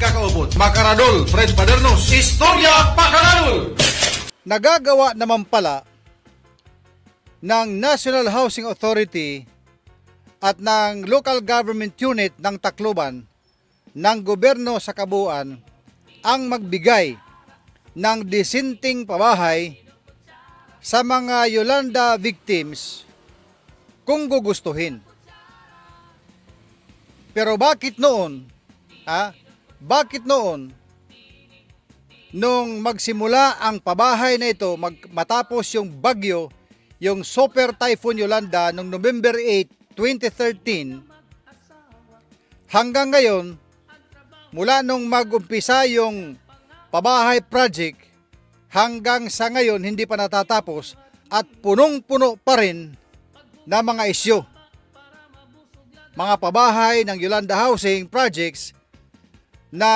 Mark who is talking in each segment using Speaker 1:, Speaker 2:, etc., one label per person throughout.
Speaker 1: kakaubot. Makaradol, Fred Padernos, Istorya Pakaradol!
Speaker 2: Nagagawa naman pala ng National Housing Authority at ng Local Government Unit ng Tacloban ng gobyerno sa kabuuan ang magbigay ng disenteng pabahay sa mga Yolanda victims kung gugustuhin. Pero bakit noon, nung magsimula ang pabahay na ito, matapos yung bagyo, yung Super Typhoon Yolanda noong November 8, 2013, hanggang ngayon, mula nung mag-umpisa yung pabahay project, hanggang sa ngayon hindi pa natatapos at punong-puno pa rin na mga isyu. Mga pabahay ng Yolanda Housing Projects na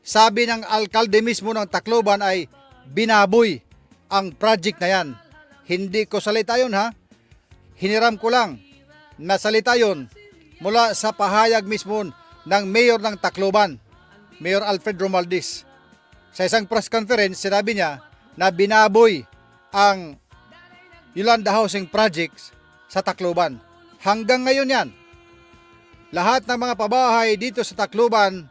Speaker 2: sabi ng alkalde mismo ng Tacloban ay binaboy ang project na yan. Hindi ko salita yun hiniram ko lang na salita yun mula sa pahayag mismo ng mayor ng Tacloban, Mayor Alfred Romualdez. Sa isang press conference, sinabi niya na binaboy ang Yolanda Housing Projects sa Tacloban. Hanggang ngayon yan, lahat ng mga pabahay dito sa Tacloban,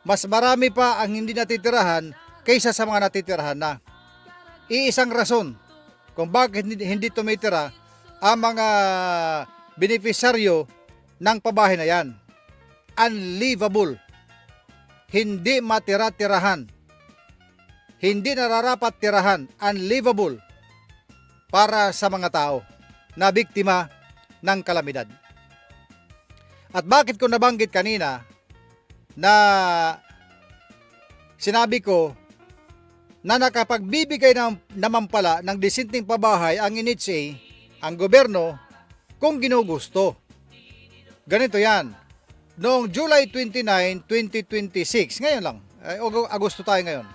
Speaker 2: mas marami pa ang hindi natitirahan kaysa sa mga natitirahan na. Iisang rason kung bakit hindi tumitira ang mga beneficiaryo ng pabahay na yan. Unlivable. Hindi matira-tirahan. Hindi nararapat tirahan. Unlivable para sa mga tao na biktima ng kalamidad. At bakit ko nabanggit kanina na sinabi ko na nakapagbibigay naman pala ng disenteng pabahay ang NHA, ang gobyerno, kung ginugusto. Ganito yan. Noong July 29, 2026, ngayon lang, Agosto tayo ngayon,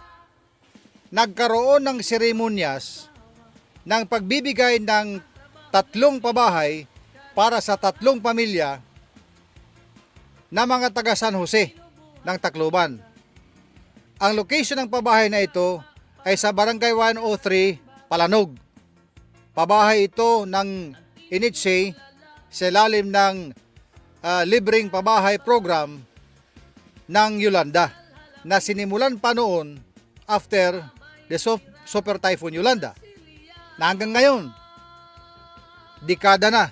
Speaker 2: nagkaroon ng seremonyas ng pagbibigay ng 3 pabahay para sa 3 pamilya na mga taga San Jose ng Tacloban. Ang location ng pabahay na ito ay sa Barangay 103, Palanog. Pabahay ito ng NHA sa ilalim ng libreng pabahay program ng Yolanda na sinimulan pa noon after the Super Typhoon Yolanda. Na hanggang ngayon, dekada na,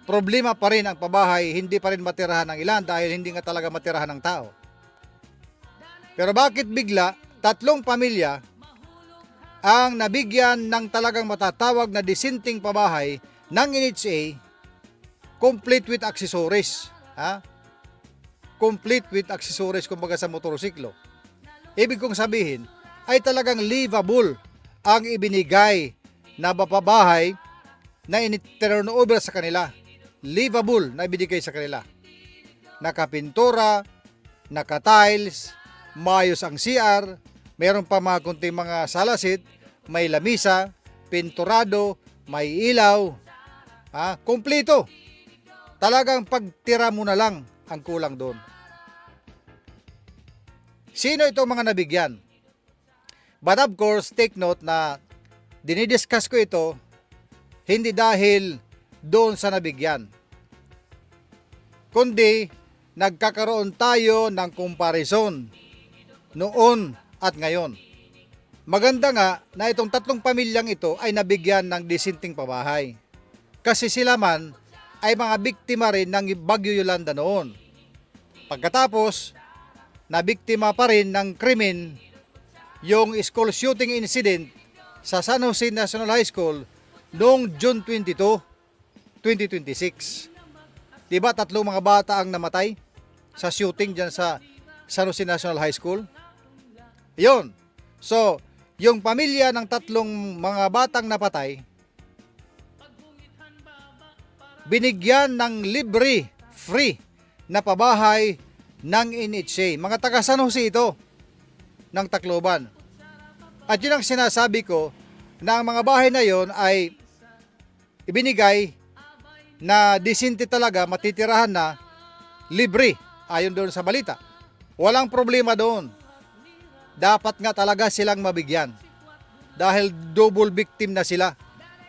Speaker 2: problema pa rin ang pabahay, hindi pa rin matirahan ng ilan dahil hindi nga talaga matirahan ng tao. Pero bakit bigla 3 pamilya ang nabigyan ng talagang matatawag na disenteng pabahay ng NHA, complete with accessories? Complete with accessories kumbaga sa motorsiklo. Ibig kong sabihin ay talagang livable ang ibinigay na pabahay na in-turn over sa kanila. Livable na ibinigay sa kanila. Nakapintura, naka-tiles, maayos ang CR, meron pa mga kunting mga salasit, may lamisa, pinturado, may ilaw, kumpleto. Talagang pagtira mo na lang ang kulang doon. Sino itong mga nabigyan? But of course, take note na dinidiscuss ko ito hindi dahil doon sa nabigyan, kundi nagkakaroon tayo ng comparison noon at ngayon. Maganda nga na itong 3 pamilyang ito ay nabigyan ng disenteng pabahay. Kasi sila man ay mga biktima rin ng Bagyo Yolanda noon. Pagkatapos, nabiktima pa rin ng krimen yung school shooting incident sa San Jose National High School noong June 22, 2026. Diba 3 mga bata ang namatay sa shooting dyan sa San Jose National High School? Yun. So, yung pamilya ng 3 mga batang napatay, binigyan ng libre, free na pabahay ng NHA. Mga taga San Jose ito ng Tacloban. At yun ang sinasabi ko na ang mga bahay na yon ay ibinigay na disente talaga, matitirahan na, libre, ayon doon sa balita. Walang problema doon. Dapat nga talaga silang mabigyan. Dahil double victim na sila.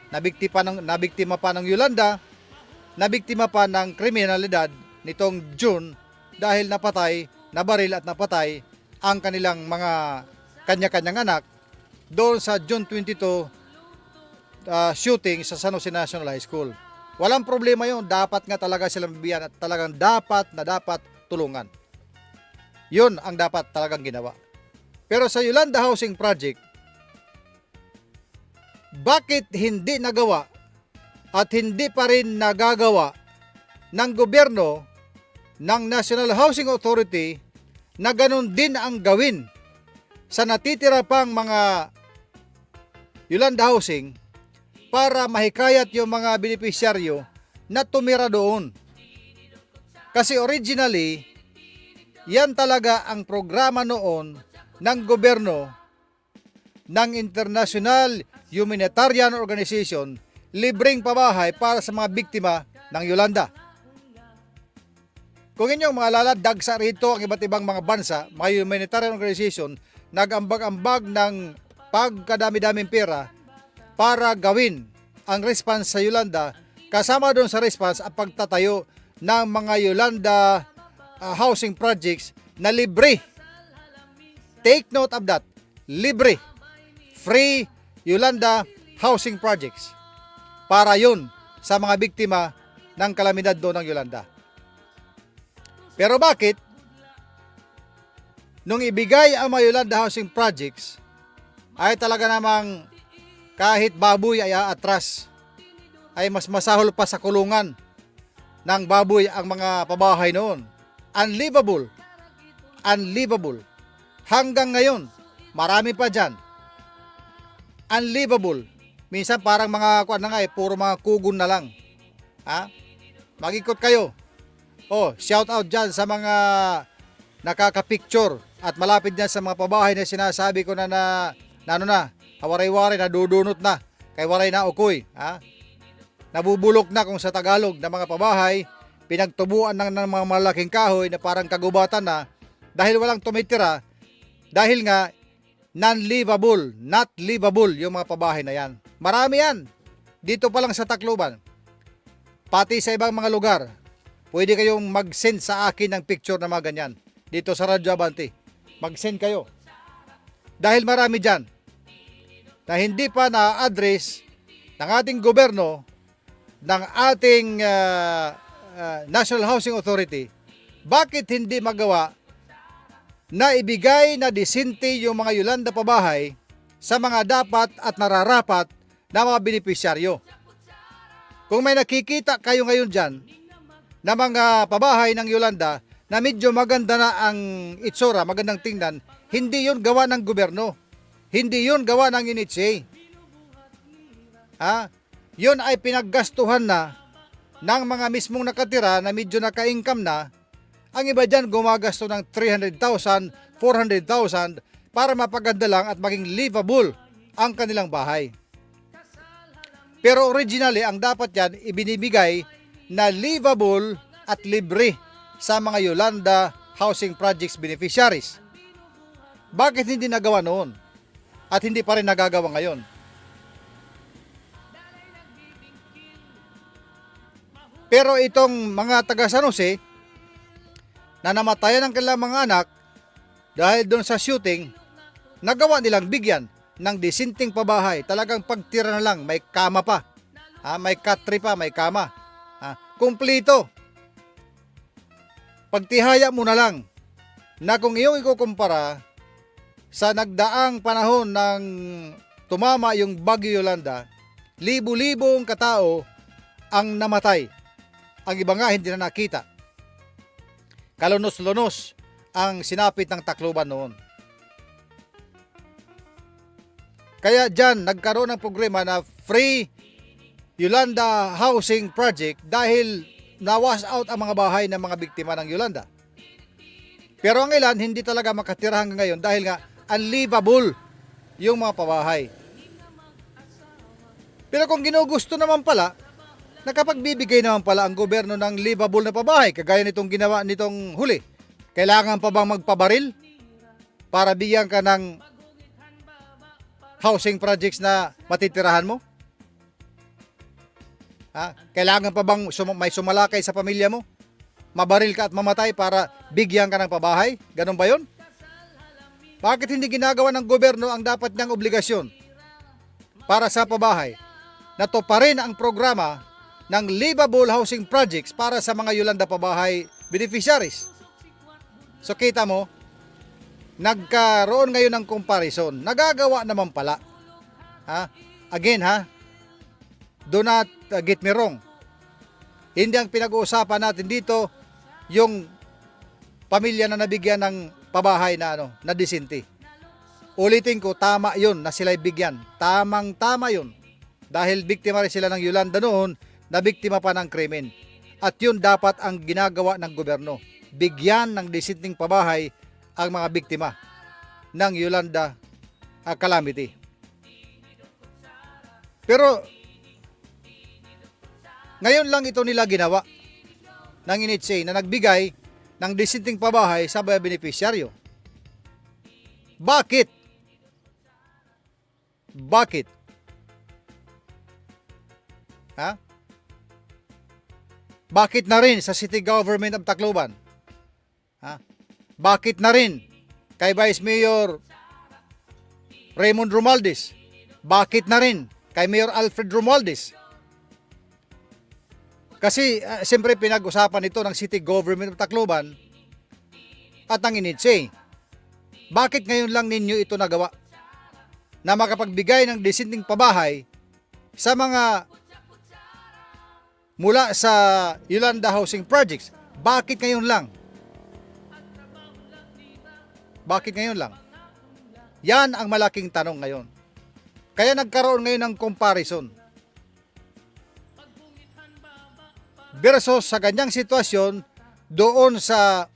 Speaker 2: Nabiktima pa ng Yolanda, nabiktima pa ng kriminalidad nitong June dahil nabaril at napatay ang kanilang mga kanya-kanyang anak doon sa June 22 shooting sa San Jose National High School. Walang problema yun. Dapat nga talaga silang bibigyan at talagang dapat tulungan. Yun ang dapat talagang ginawa. Pero sa Yolanda Housing Project, bakit hindi nagawa at hindi pa rin nagagawa ng gobyerno ng National Housing Authority na ganun din ang gawin sa natitira pang mga Yolanda Housing para mahikayat yung mga benepisyaryo na tumira doon? Kasi originally, yan talaga ang programa noon ng gobyerno ng International Humanitarian Organization, libreng pabahay para sa mga biktima ng Yolanda. Kung inyong maalala, dagsa rito ang iba't ibang mga bansa, mga humanitarian organization, nag-ambag-ambag ng pagkadami-daming pera para gawin ang response sa Yolanda, kasama doon sa response ang pagtatayo ng mga Yolanda housing projects na libre. Take note of that. Libre. Free Yolanda housing projects. Para yun sa mga biktima ng kalamidad doon ng Yolanda. Pero bakit? Nung ibigay ang mga Yolanda housing projects, ay talaga namang kahit baboy ay aatras, ay mas masahol pa sa kulungan ng baboy ang mga pabahay noon. Unlivable. Unlivable. Hanggang ngayon, marami pa dyan. Unlivable. Minsan parang mga puro mga kugon na lang. Ha? Mag-ikot kayo. Shout out dyan sa mga nakaka-picture at malapit dyan sa mga pabahay na sinasabi ko na hawaray-waray, nadudunot na, kay waray na ukoy. Ha? Nabubulok na kung sa Tagalog na mga pabahay, pinagtubuan ng mga malaking kahoy na parang kagubatan na dahil walang tumitira, dahil nga non-livable, not livable yung mga pabahay na yan. Marami yan. Dito pa lang sa Tacloban. Pati sa ibang mga lugar. Pwede kayong mag-send sa akin ng picture na mga ganyan. Dito sa Radyo Abante. Mag-send kayo. Dahil marami dyan na hindi pa na-address ng ating gobyerno, ng ating National Housing Authority. Bakit hindi magawa na ibigay na disente yung mga Yolanda pabahay sa mga dapat at nararapat na mga benepisyaryo? Kung may nakikita kayo ngayon dyan na mga pabahay ng Yolanda na medyo maganda na ang itsura, magandang tingnan, hindi yun gawa ng gobyerno. Hindi yun gawa ng NHA. Yun ay pinaggastuhan na ng mga mismong nakatira na medyo naka-income na. Ang iba dyan gumagasto ng 300,000, 400,000 para mapaganda lang at maging livable ang kanilang bahay. Pero originally, ang dapat yan ibinibigay na livable at libre sa mga Yolanda Housing Projects beneficiaries. Bakit hindi nagawa noon? At hindi pa rin nagagawa ngayon? Pero itong mga taga San Jose na namatayan ang kanilang mga anak dahil doon sa shooting, nagawa nilang bigyan ng disenteng pabahay. Talagang pagtira na lang, may kama pa. May katri pa, may kama. Kumplito. Pagtihaya mo na lang na kung iyong ikukumpara sa nagdaang panahon ng tumama yung Bagyo Yolanda, libo-libong katao ang namatay. Ang iba nga hindi na nakita. Kalunos-lunos ang sinapit ng Tacloban noon. Kaya dyan nagkaroon ng programa na free Yolanda Housing Project dahil na-wash out ang mga bahay ng mga biktima ng Yolanda. Pero ang ilan hindi talaga makatira hanggang ngayon dahil nga unlivable yung mga pabahay. Pero kung ginugusto naman pala, nakapagbibigay naman pala ang gobyerno ng livable na pabahay, kagaya nitong ginawa nitong huli. Kailangan pa bang magpabaril para bigyan ka ng housing projects na matitirahan mo? Kailangan pa bang may sumalakay sa pamilya mo? Mabaril ka at mamatay para bigyan ka ng pabahay? Ganun ba yun? Bakit hindi ginagawa ng gobyerno ang dapat niyang obligasyon para sa pabahay? Na to pa rin ang programa ng livable housing projects para sa mga Yolanda Pabahay beneficiaries. So kita mo, nagkaroon ngayon ng comparison. Nagagawa naman pala. Again, do not get me wrong. Hindi ang pinag-uusapan natin dito yung pamilya na nabigyan ng pabahay na disente. Ulitin ko, tama yun na sila'y bigyan. Tamang-tama yun. Dahil biktima rin sila ng Yolanda noon, na biktima pa ng krimen. At yun dapat ang ginagawa ng gobyerno. Bigyan ng disenteng pabahay ang mga biktima ng Yolanda calamity. Pero ngayon lang ito nila ginawa ng NHA na nagbigay ng disenteng pabahay sa mga beneficiaryo. Bakit? Bakit? Bakit na rin sa City Government of Tacloban? Bakit na rin kay Vice Mayor Raymond Romualdez? Bakit na rin kay Mayor Alfred Romualdez? Kasi siyempre pinag-usapan ito ng City Government of Tacloban at ng NHA. Bakit ngayon lang ninyo ito nagawa? Na makapagbigay ng disenteng pabahay sa mga mula sa Yolanda Housing Projects. Bakit ngayon lang? Bakit ngayon lang? Yan ang malaking tanong ngayon. Kaya nagkaroon ngayon ng comparison. Versus sa ganyang sitwasyon doon sa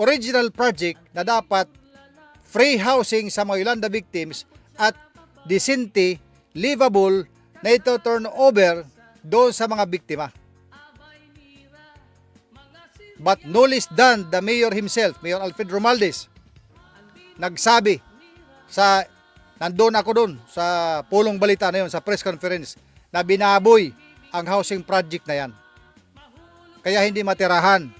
Speaker 2: original project na dapat free housing sa mga Yolanda victims at decente, livable na ito turn over doon sa mga biktima. But no less than the mayor himself, Mayor Alfred Romualdez, nagsabi sa, nandun ako doon sa pulong balita na yun, sa press conference, na binaboy ang housing project na yan. Kaya hindi matirahan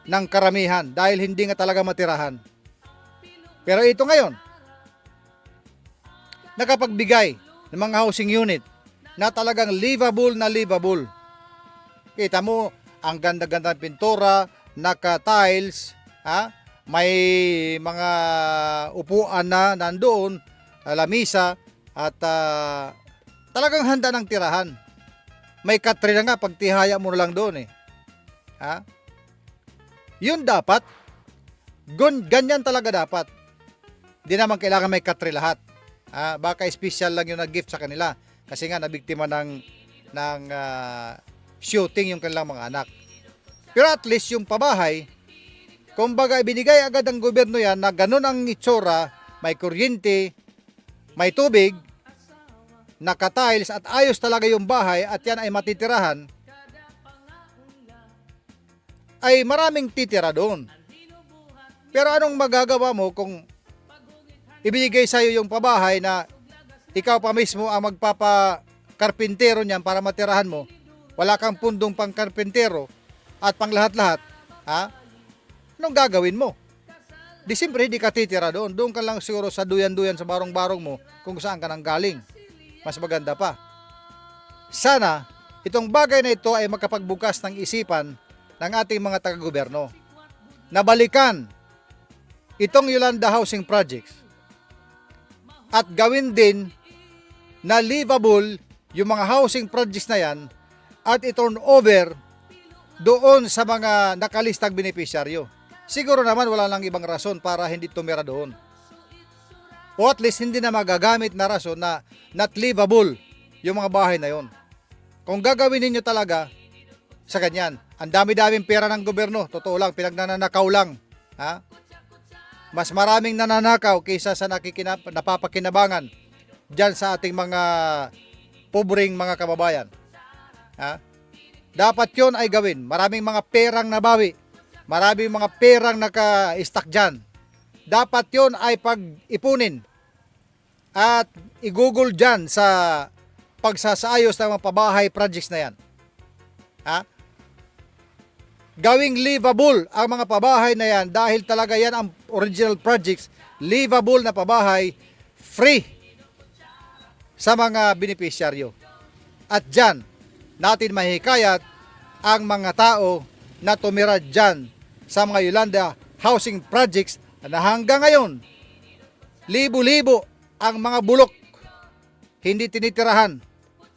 Speaker 2: ng karamihan dahil hindi nga talaga matirahan. Pero ito ngayon, nakapagbigay ng mga housing unit na talagang livable na livable. Kita mo, ang ganda-ganda ng pintura, naka-tiles, may mga upuan na nandoon, lamisa, at talagang handa ng tirahan. May katre na nga, pagtihaya mo na lang doon . Yun dapat, ganyan talaga dapat. Di naman kailangan may katre lahat. Baka special lang yung nag-gift sa kanila. Kasi nga, nabiktima ng shooting yung kanilang mga anak. Pero at least yung pabahay, kumbaga binigay agad ng gobyerno yan na ganun ang itsura, may kuryente, may tubig, naka-tiles at ayos talaga yung bahay at yan ay matitirahan, ay maraming titira doon. Pero anong magagawa mo kung ibinigay sa'yo yung pabahay na ikaw pa mismo ang magpapakarpintero niyan para matirahan mo, wala kang pundong pang karpintero at pang lahat-lahat, anong gagawin mo? Di siyempre di ka titira doon. Doon ka lang siguro sa duyan-duyan sa barong-barong mo kung saan ka nang galing. Mas maganda pa. Sana itong bagay na ito ay makapagbukas ng isipan ng ating mga taga-gobyerno. Nabalikan itong Yolanda Housing Projects at gawin din na livable yung mga housing projects na yan at i-turn over doon sa mga nakalistang beneficiaryo. Siguro naman wala lang ibang rason para hindi tumira doon. O at least hindi na magagamit na rason na not livable yung mga bahay na yon. Kung gagawin ninyo talaga sa ganyan, ang dami-daming pera ng gobyerno, totoo lang, pinagnanakaw lang. Mas maraming nananakaw kaysa sa napapakinabangan dyan sa ating mga pobreng mga kababayan. Dapat yon ay gawin. Maraming mga perang nabawi Maraming mga perang naka-stack dyan. Dapat yon ay pag-ipunin at i-google dyan sa pagsasaayos ng mga pabahay projects na yan. Ha? Gawing livable ang mga pabahay na yan dahil talaga yan ang original projects, livable na pabahay, free sa mga beneficiaryo. At dyan, natin mahikayat ang mga tao na tumira dyan sa mga Yolanda housing projects na hanggang ngayon, libo-libo ang mga bulok hindi tinitirahan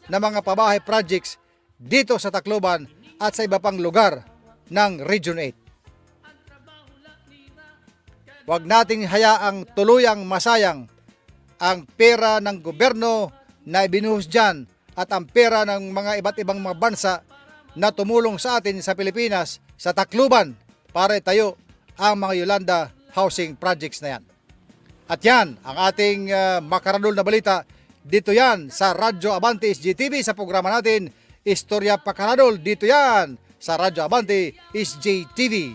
Speaker 2: ng mga pabahay projects dito sa Tacloban at sa iba pang lugar ng Region 8. Huwag nating hayaang tuluyang masayang ang pera ng gobyerno na ibinuhos dyan at ang pera ng mga iba't ibang mga bansa na tumulong sa atin sa Pilipinas, sa Tacloban, para itayo ang mga Yolanda housing projects na yan. At yan, ang ating makaradol na balita, dito yan sa Radyo Abante SJTV sa programa natin, Istorya Pakaradol, dito yan sa Radyo Abante SJTV.